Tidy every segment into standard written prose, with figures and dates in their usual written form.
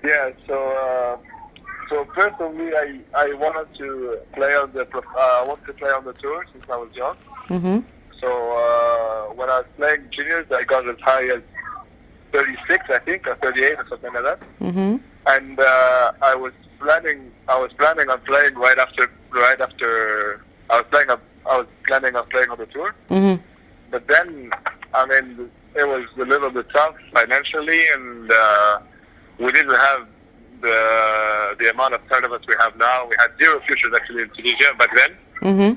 Yeah. So personally, I wanted to play on I wanted to play on the tour since I was young. Mhm. So when I was playing juniors, I got as high as 36, I think, or 38, or something like that. Mhm. And I was planning on playing I was planning on playing on the tour. Mhm. But then, I mean, it was a little bit tough financially, and we didn't have the amount of tournaments we have now. We had zero futures actually in Tunisia back then, Mhm.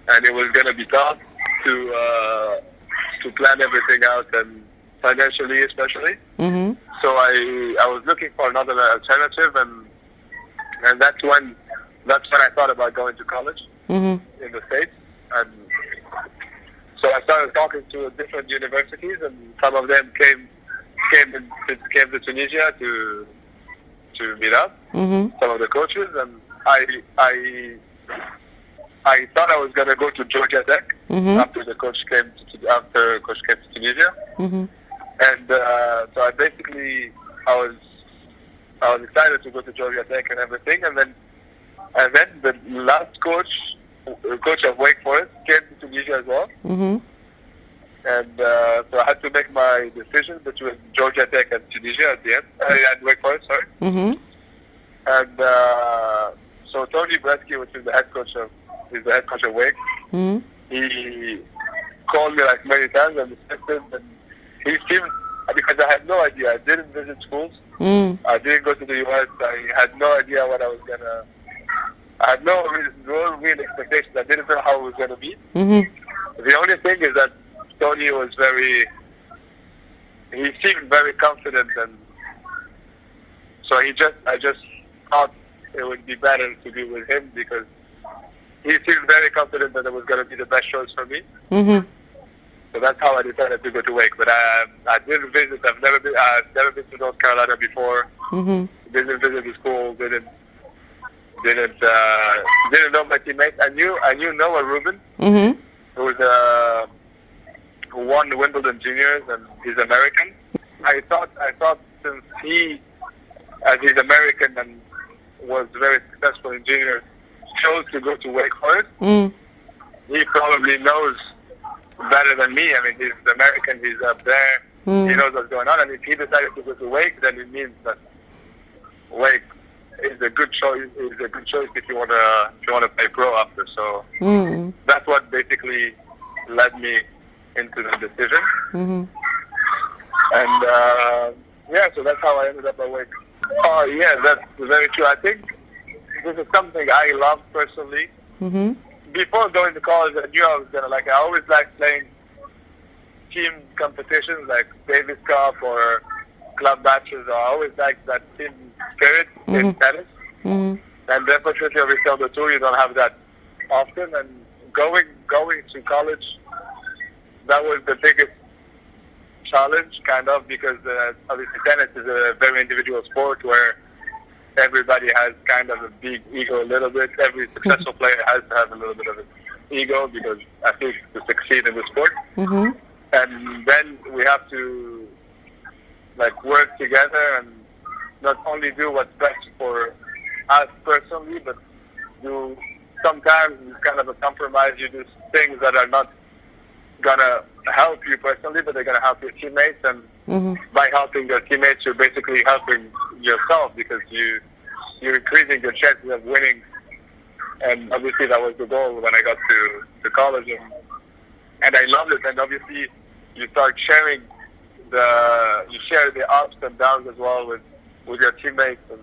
and it was going to be tough to plan everything out, and financially especially. Mhm. So I was looking for another alternative, and that's when I thought about going to college Mhm. in the States. And so I started talking to different universities, and some of them came to Tunisia to meet up. Mhm. Some of the coaches, and I thought I was gonna go to Georgia Tech Mhm. after coach came to Tunisia, Mhm. and so I was excited to go to Georgia Tech and everything, and then the last coach of Wake Forest came to Tunisia as well. Mhm. And so I had to make my decision between Georgia Tech and Tunisia at the end, and Wake Forest, sorry. Mhm. And so Tony Bresky, which is the head coach of Wake, Mhm. he called me like many times and insisted, and he seemed, because I had no idea. I didn't visit schools. Mhm. I didn't go to the U.S. I had no idea what I was gonna. I had no real expectations. I didn't know how it was gonna be. Mhm. The only thing is that Tony was he seemed very confident, and so I just thought it would be better to be with him because he seemed very confident that it was going to be the best choice for me. Mhm. So that's how I decided to go to Wake. But I didn't visit. I've never been to North Carolina before. Mhm. Didn't visit the school. Didn't know my teammates. I knew Noah Rubin, Mhm. who won the Wimbledon Juniors, and he's American. I thought since as he's American and was very successful in juniors, chose to go to Wake Forest, Mhm. he probably knows better than me. I mean, he's American, he's up there, he knows what's going on, and if he decided to go to Wake, then it means that Wake is a good choice. If you wanna play pro after. So Mhm. that's what basically led me into the decision. Mhm. And so that's how I ended up at Wake. Oh yeah, that's very true. I think this is something I love personally. Mhm. Before going to college, I knew I was gonna like. I always liked playing team competitions like Davis Cup or club matches. I always liked that team spirit in tennis. Mhm. And unfortunately, obviously on the tour, you don't have that often. And going to college, that was the biggest challenge, kind of, because obviously tennis is a very individual sport where everybody has kind of a big ego a little bit. Every successful player has to have a little bit of an ego because I think to succeed in the sport. Mhm. And then we have to like work together and not only do what's best for us personally, but do sometimes it's kind of a compromise. You do things that are not gonna help you personally, but they're gonna help your teammates, and by helping your teammates, you're basically helping yourself because you're increasing your chances of winning. And obviously that was the goal when I got to college, and I loved it. And obviously you start sharing you share the ups and downs as well with your teammates, and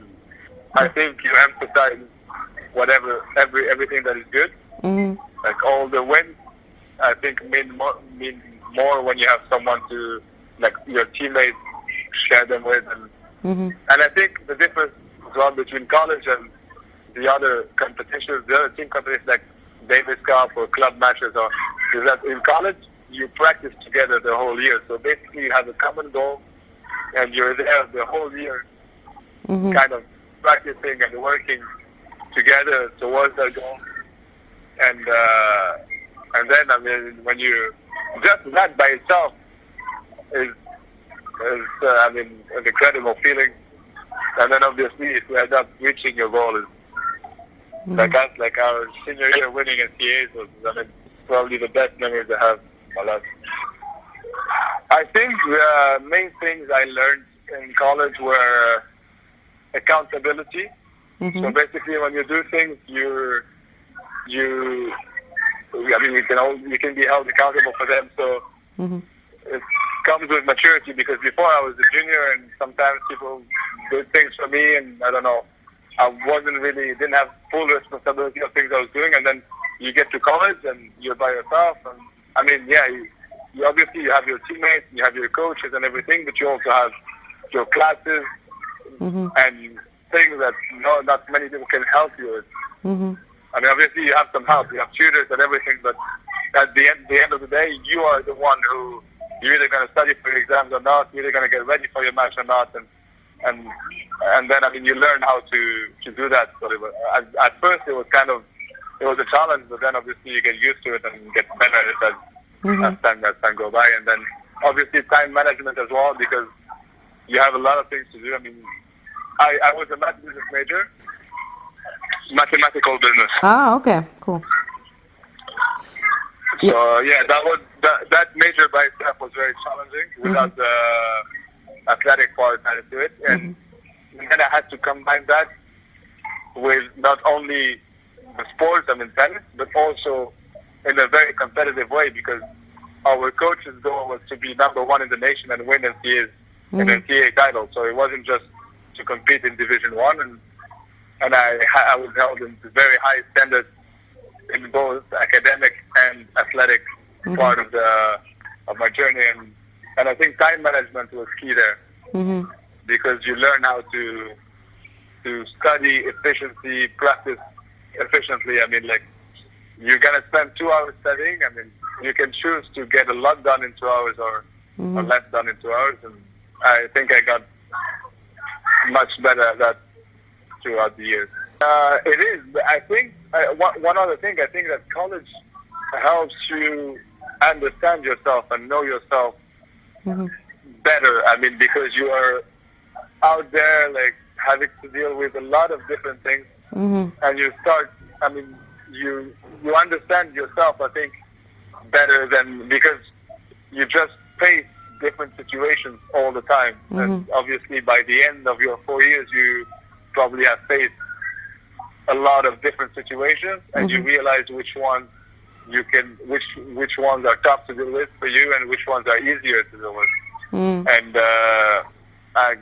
I think you emphasize everything that is good. Like all the wins, I think mean more when you have someone to, like, your teammates share them with, and I think the difference as well between college and the other competitions, the other team competitions like Davis Cup or club matches, is that in college you practice together the whole year. So basically you have a common goal, and you're there the whole year, kind of practicing and working together towards that goal. And then, I mean, when you just that by itself is an incredible feeling. And then obviously, if you end up reaching your goal, is like us, like our senior year winning NCAAs was, probably the best memories I have in my life. I think the main things I learned in college were accountability. So basically, when you do things, you can be held accountable for them. So it comes with maturity, because before I was a junior, and sometimes people did things for me, and I don't know, I didn't have full responsibility of things I was doing. And then you get to college and you're by yourself. And you obviously you have your teammates, you have your coaches and everything, but you also have your classes and things that not many people can help you with. I mean, obviously you have some help, you have tutors and everything, but at the end of the day, you are the one who you're either going to study for your exams or not, you're either going to get ready for your match or not, and then you learn how to do that. So at first it was a challenge, but then obviously you get used to it and get better at it as time goes by. And then obviously time management as well, because you have a lot of things to do. I mean, I was a math business major, mathematical business. Ah, okay, cool. So that major by itself was very challenging without the athletic part added to it, and then I had to combine that with not only the sports, tennis, but also in a very competitive way, because our coach's goal was to be number one in the nation and win NCAAs, an NCAA title. So it wasn't just to compete in Division One, and I was held in very high standards in both academic and athletic part of my journey, and I think time management was key there, because you learn how to study efficiency, practice efficiently. I mean, like, you're gonna spend 2 hours studying. I mean, you can choose to get a lot done in 2 hours or less done in 2 hours, and I think I got much better at that throughout the years. It is. I think one other thing. I think that college helps you understand yourself and know yourself better. I mean, because you are out there, like, having to deal with a lot of different things, and you start. I mean, you understand yourself, I think, better than, because you just face different situations all the time. And obviously, by the end of your 4 years, you probably have faced a lot of different situations, and you realize which ones which ones are tough to deal with for you, and which ones are easier to deal with. And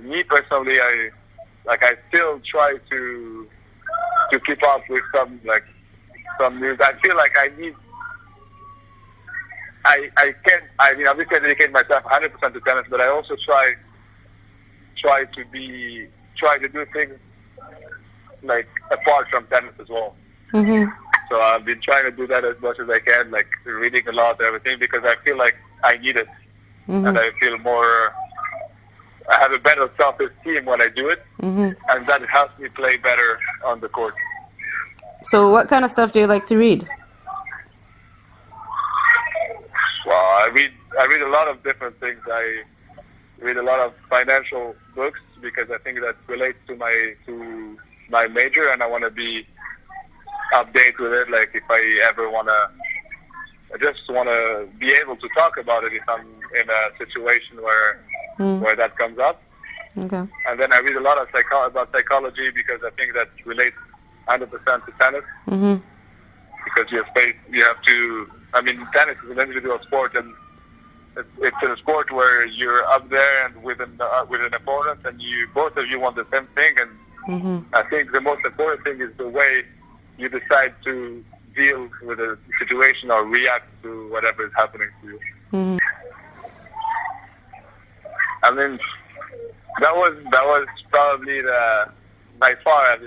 me personally, I still try to keep up with some news. I feel like obviously I dedicate myself 100% to tennis, but I also try to do things like apart from tennis as well. So I've been trying to do that as much as I can, like reading a lot and everything, because I feel like I need it, and I feel I have a better self-esteem when I do it, and that helps me play better on the court. So what kind of stuff do you like to read? Well, I read a lot of different things. I read a lot of financial books, because I think that relates to my major, and I want to be updated with it. Like, if I ever I just want to be able to talk about it if I'm in a situation where that comes up. Okay. And then I read a lot of about psychology, because I think that relates 100% to tennis. Because you have to. I mean, tennis is an individual sport, and it's a sport where you're up there and with an opponent, and both of you want the same thing. And I think the most important thing is the way you decide to deal with a situation or react to whatever is happening to you. I mean, that was probably by far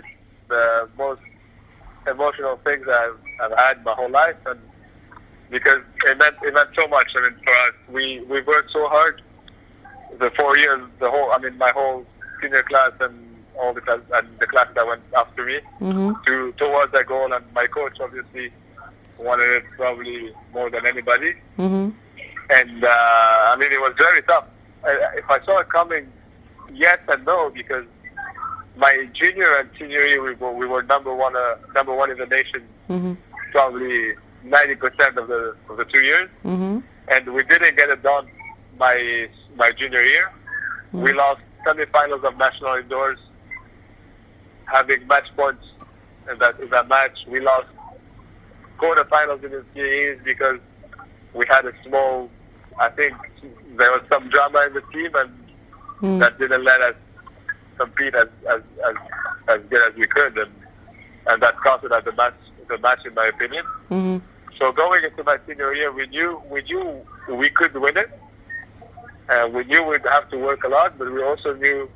the most emotional things I've had my whole life, and because it meant so much. I mean, for us, we worked so hard the 4 years, my whole senior class and all the class and the class that went after me towards that goal, and my coach obviously wanted it probably more than anybody. And it was very tough. If I saw it coming, yes and no, because my junior and senior year, we were number one in the nation, probably 90% of the 2 years, and we didn't get it done my junior year. We lost semifinals of national indoors, having match points in that match. We lost quarterfinals in the NCAAs because we had a small, I think there was some drama in the team, and that didn't let us compete as good as we could, and that cost us the match in my opinion. So going into my senior year, we knew we could win it, and we knew we'd have to work a lot, but we also knew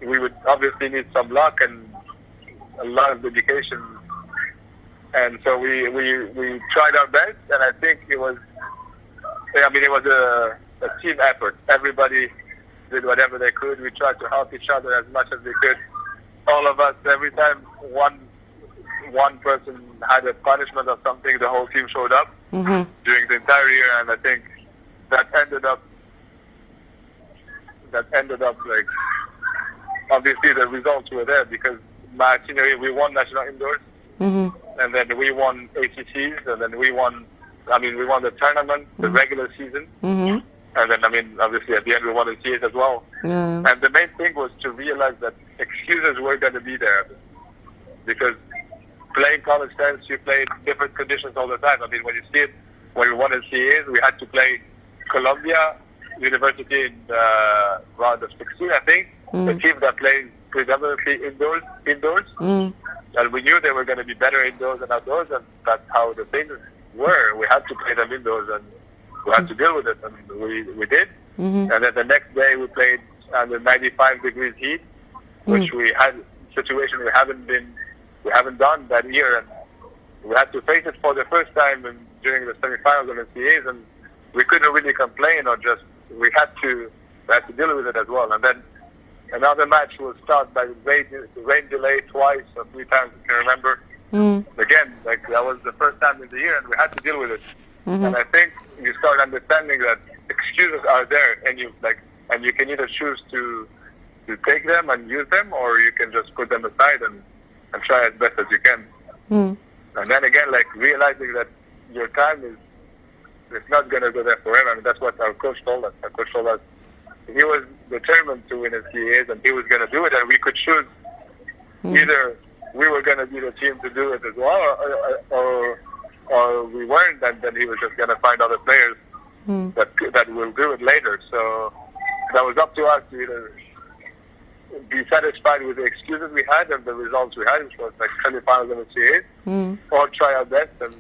we would obviously need some luck and a lot of dedication. And so we tried our best, and I think it was a team effort. Everybody did whatever they could. We tried to help each other as much as we could. All of us, every time one person had a punishment or something, the whole team showed up during the entire year, and I think that ended up like, obviously the results were there because my senior year we won national indoors, and then we won ACCs, and then we won the tournament, the regular season, and then obviously at the end we won the NCAAs as well. And the main thing was to realize that excuses were going to be there because playing college tennis, you play in different conditions all the time. When you see it, when we won NCAAs, we had to play Columbia University in round of 16, I think. The team that plays predominantly indoors, and we knew they were going to be better indoors than outdoors, and that's how the things were. We had to play them indoors, and we had to deal with it, and we did. And then the next day we played under 95 degrees heat, which we had a situation we haven't done that year, and we had to face it for the first time during the semifinals of the NCAAs, and we couldn't really complain or just we had to deal with it as well. And then another match was start by rain delay twice or 3 times, if you remember. Again, like that was the first time in the year, and we had to deal with it. And I think you start understanding that excuses are there, and you can either choose to take them and use them, or you can just put them aside and try as best as you can. And then again, like realizing that your time it's not going to go there forever. That's what our coach told us. Our coach told us he was determined to win NCAAs, and he was going to do it, and we could choose either we were going to be the team to do it as well, or we weren't, and then he was just going to find other players that will do it later. So that was up to us to either be satisfied with the excuses we had and the results we had, which was like semifinals and NCAAs, or try our best and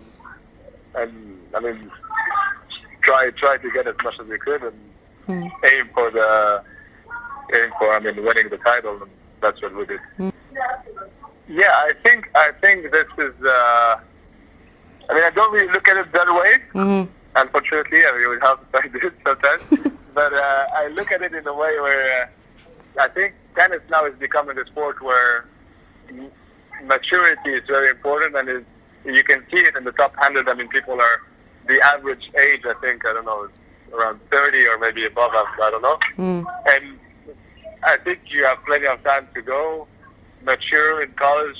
try to get as much as we could and aim for winning the title, and that's what we did. Yeah, I think this is. I don't really look at it that way. Unfortunately, we have to do it sometimes. But I look at it in a way where I think tennis now is becoming a sport where maturity is very important, and you can see it in the top 100. People are the average age. I think is around 30 or maybe above. I don't know. And I think you have plenty of time to go, mature in college,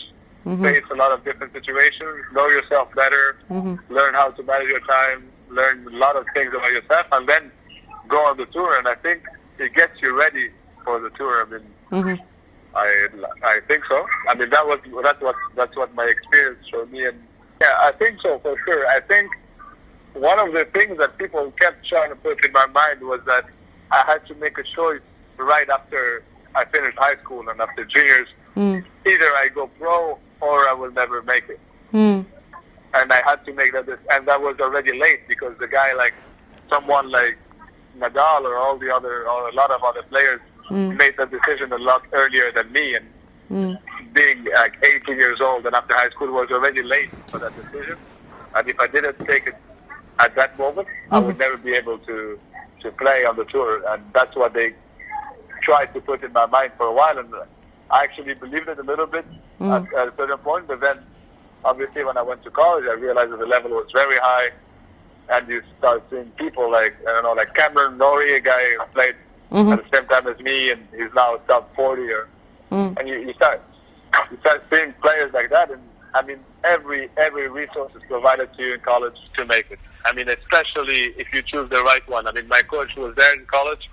face a lot of different situations, know yourself better, learn how to manage your time, learn a lot of things about yourself, and then go on the tour. And I think it gets you ready for the tour. I think so. That's what my experience showed me. And yeah, I think so for sure. I think one of the things that people kept trying to put in my mind was that I had to make a choice right after I finished high school and after juniors. Either I go pro or I will never make it. And I had to make that decision, and that was already late because the guy like someone like Nadal or a lot of other players made that decision a lot earlier than me, and being like 18 years old and after high school was already late for that decision. And if I didn't take it at that moment, I would never be able to play on the tour. And that's what they tried to put in my mind for a while, and I actually believed it a little bit at a certain point. But then, obviously, when I went to college, I realized that the level was very high, and you start seeing people like Cameron Norrie, a guy who played at the same time as me, and he's now top 40 or And you start seeing players like that, and I mean, every resource is provided to you in college to make it. I mean, especially if you choose the right one. I mean, my coach was there in college,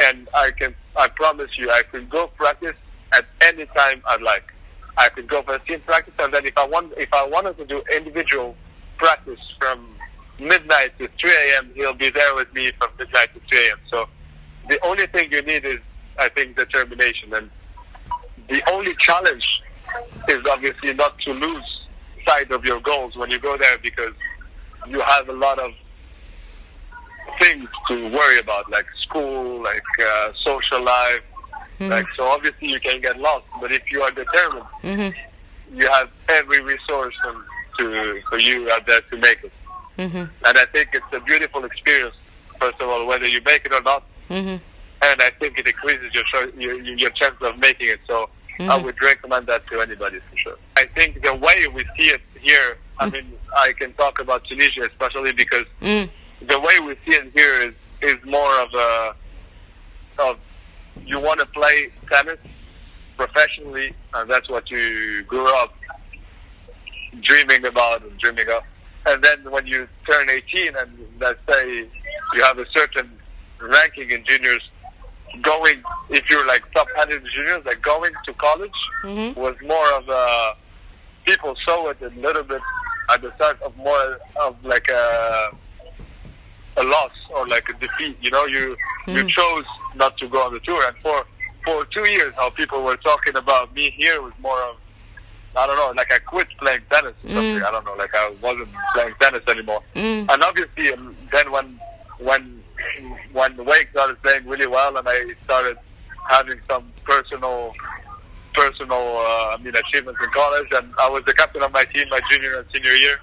and I promise you, I could go practice at any time I'd like. I could go for a team practice, and then if I wanted to do individual practice from midnight to 3 a.m., he'll be there with me from midnight to 3 a.m. So the only thing you need is, I think, determination. And the only challenge is obviously not to lose sight of your goals when you go there, because you have a lot of things to worry about, like school, like social life. Like, so obviously you can get lost, but if you are determined, you have every resource for you out there to make it. And I think it's a beautiful experience, first of all, whether you make it or not. And I think it increases your chance of making it. So I would recommend that to anybody, for sure. I think the way we see it here, I mean, I can talk about Tunisia especially, because the way we see it here is more of you want to play tennis professionally, and that's what you grew up dreaming about and dreaming of. And then when you turn 18 and let's say you have a certain ranking in juniors, going, if you're like top 100 in juniors, like going to college was more of a, people saw it a little bit at the start of more of like a loss or like a defeat. You know, you chose not to go on the tour, and for 2 years, how people were talking about me here was more of, I don't know, like I quit playing tennis or something. I don't know, like I wasn't playing tennis anymore. And obviously, then when Wake started playing really well, and I started having some personal achievements in college, and I was the captain of my team my junior and senior year.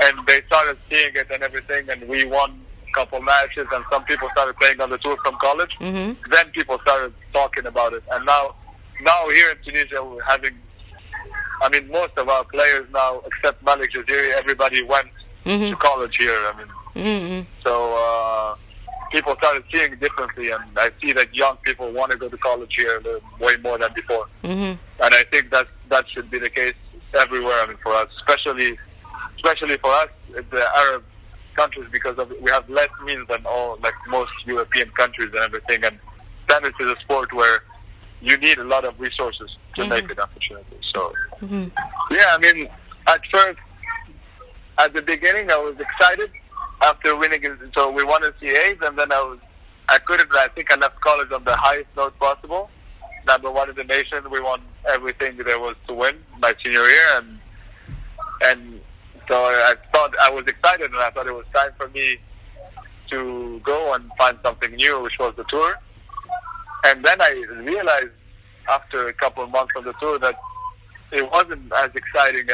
And they started seeing it and everything, and we won a couple matches, and some people started playing on the tour from college. Then people started talking about it, and now here in Tunisia we're having, I mean, most of our players now, except Malik Jaziri, everybody went to college here. I mean, so people started seeing it differently, and I see that young people want to go to college here way more than before. And I think that should be the case everywhere. I mean, for us, especially for us, the Arab countries, because we have less means than like most European countries and everything. And tennis is a sport where you need a lot of resources to make it, unfortunately. So, yeah, I mean, at first, at the beginning, I was excited after winning. So we won NCAAs, and then I think I left college on the highest note possible. Number one in the nation. We won everything there was to win my senior year, and so I thought, I was excited, and I thought it was time for me to go and find something new, which was the tour. And then I realized after a couple of months on the tour that it wasn't as exciting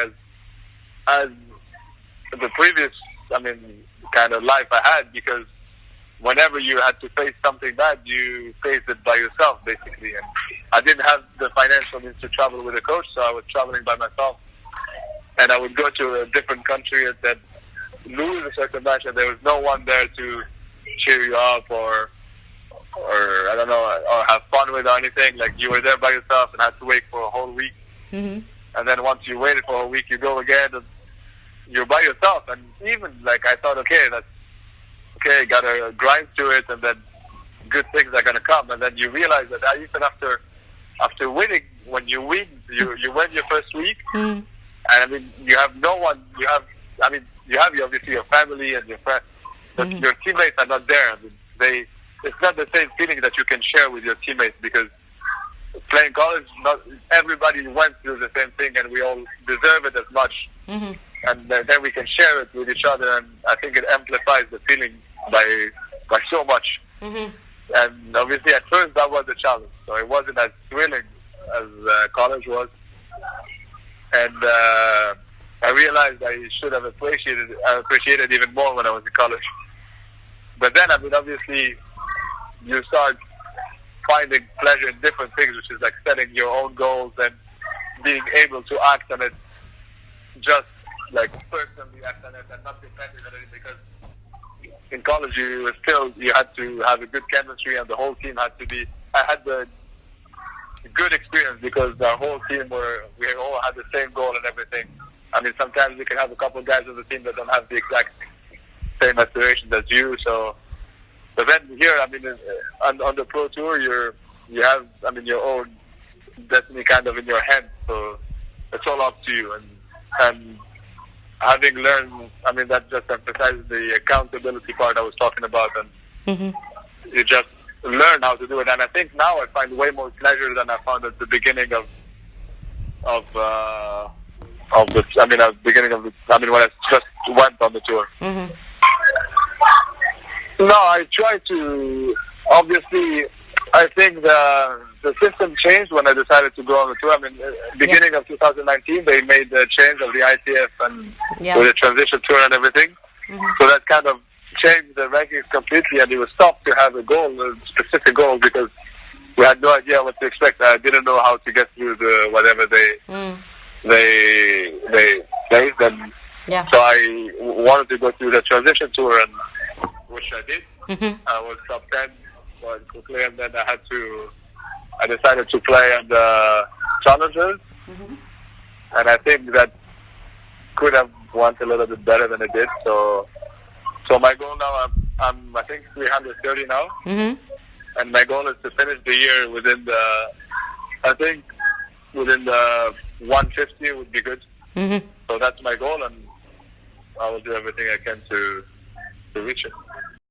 as the previous, I mean, kind of life I had, because whenever you had to face something bad, you faced it by yourself, basically. And I didn't have the financial means to travel with a coach, so I was traveling by myself. And I would go to a different country and then lose a certain match, and there was no one there to cheer you up or I don't know, or have fun with or anything. Like, you were there by yourself and had to wait for a whole week. And then once you waited for a week, you go again and you're by yourself. And even like, I thought, okay, gotta grind to it, and then good things are gonna come. And then you realize that even after winning, when you win, you win your first week. And I mean, you have no one. You have obviously your family and your friends, but your teammates are not there. I mean, it's not the same feeling that you can share with your teammates, because playing college, not everybody went through the same thing, and we all deserve it as much. And then we can share it with each other, and I think it amplifies the feeling by so much. And obviously, at first, that was a challenge, so it wasn't as thrilling as college was. And I realized I should have appreciated even more when I was in college. But then, I mean, obviously, you start finding pleasure in different things, which is like setting your own goals and being able to act on it, just like personally act on it and not depending on it. Because in college, you had to have a good chemistry, and the whole team had to be. I had the good experience because our whole team we all had the same goal and everything. I mean, sometimes you can have a couple of guys on the team that don't have the exact same aspirations as you. So, but then here, I mean, on the pro tour, you have, I mean, your own destiny kind of in your hands. So it's all up to you. And having learned, I mean, that just emphasizes the accountability part I was talking about, and you just learn how to do it. And I think now I find way more pleasure than I found at the beginning of the. I mean, when I just went on the tour. No, I try to. Obviously, I think the system changed when I decided to go on the tour. I mean, beginning of 2019, they made the change of the ITF and with the transition tour and everything. So that kind of changed the rankings completely, and it was tough to have a specific goal, because we had no idea what to expect. I didn't know how to get through the whatever they placed, and so I wanted to go through the transition tour, and which I did. I was top 10 quickly, and then I decided to play on the challengers, and I think that could have went a little bit better than it did. So my goal now, I'm I think 330 now, and my goal is to finish the year within the 150 would be good. So that's my goal, and I will do everything I can to reach it.